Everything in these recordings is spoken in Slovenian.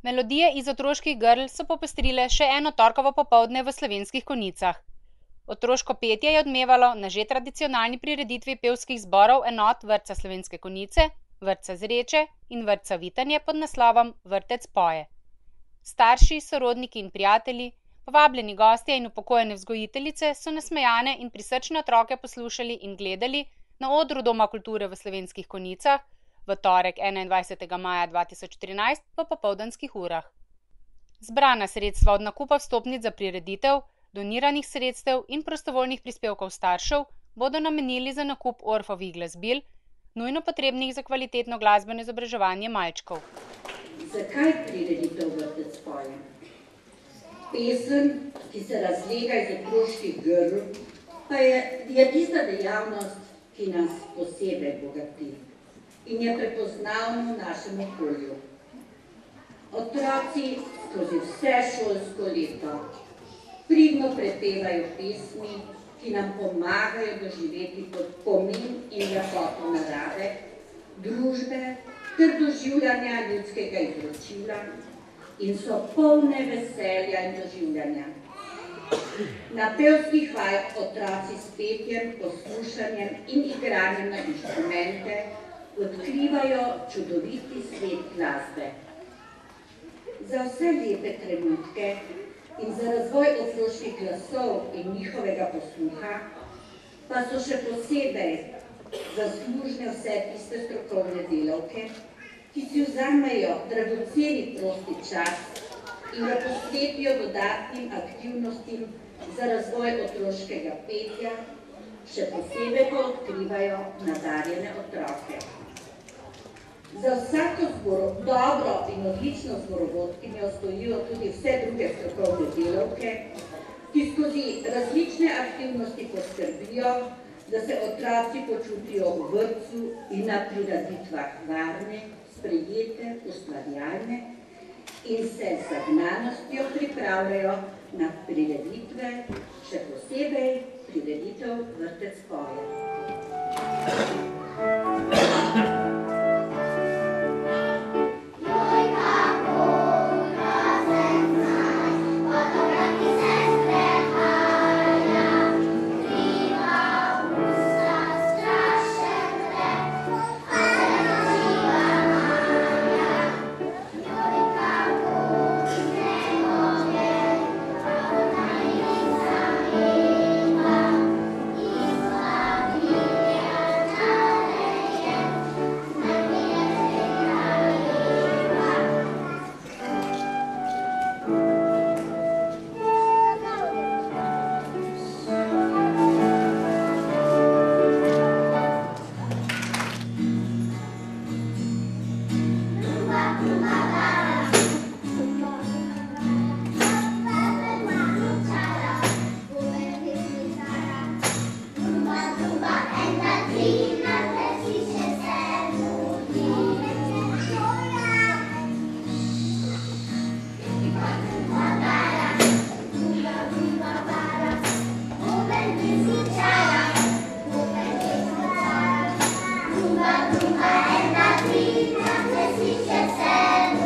Melodije iz otroških grl so popestrile še eno torkovo popoldne v Slovenskih Konjicah. Otroško petje je odmevalo na že tradicionalni prireditvi pevskih zborov enot vrtca Slovenske Konjice, vrtca Zreče in vrtca Vitanje pod naslovom Vrtec poje. Starši, sorodniki in prijatelji, povabljeni gostje in upokojene vzgojiteljice so nasmejane in prisrčne otroke poslušali in gledali na odru Doma kulture v Slovenskih Konjicah v torek 21. maja 2013 v popoldanskih urah. Zbrana sredstva od nakupa vstopnic za prireditev, doniranih sredstev in prostovoljnih prispevkov staršev bodo namenili za nakup Orfovih glasbil, nujno potrebnih za kvalitetno glasbeno izobraževanje malčkov. Zakaj prireditev Vrtec poje? Pesem, ki se razlega iz otroških grl, pa je tista dejavnost, ki nas posebej bogati in je prepoznavna v našem okolju. Otroci skozi vse šolsko leto pridno prepevajo pesmi, ki nam pomagajo doživeti pomen in lepoto narave, družbe ter doživljanja ljudskega izročila in so polne veselja in doživljanja. Na pevskih vajah otroci s petjem, poslušanjem in igranjem na inštrumente odkrivajo čudoviti svet glasbe. Za vse lepe trenutke in za razvoj otroških glasov in njihovega posluha pa so še posebej zaslužne vse tiste strokovne delavke, ki si vzamejo dragoceni prosti čas in ga posvetijo dodatnim aktivnostim za razvoj otroškega petja, še posebej pa odkrivajo nadarjene otroke. Za vsako dobro in odlično zborovodkinjo stojijo tudi vse druge strokovne delavke, ki skozi različne aktivnosti poskrbijo, da se otroci počutijo v vrtcu in na prireditvah varne, sprejete, ustvarjalne in se z zagnanostjo pripravljajo na prireditve, še posebej prireditev Vrtec poje. Rumba, rumba, è la trina che si c'è sempre.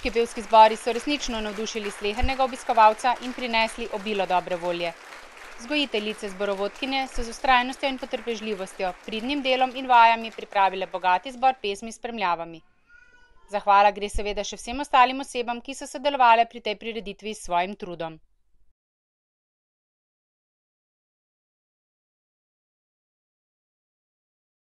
Zborovodki pevski zbori so resnično navdušili slehernega obiskovalca in prinesli obilo dobre volje. Vzgojiteljice zborovodkinje so z vztrajnostjo in potrpežljivostjo, pridnim delom in vajami pripravile bogati zbor pesmi s spremljavami. Zahvala gre seveda še vsem ostalim osebam, ki so sodelovale pri tej prireditvi s svojim trudom.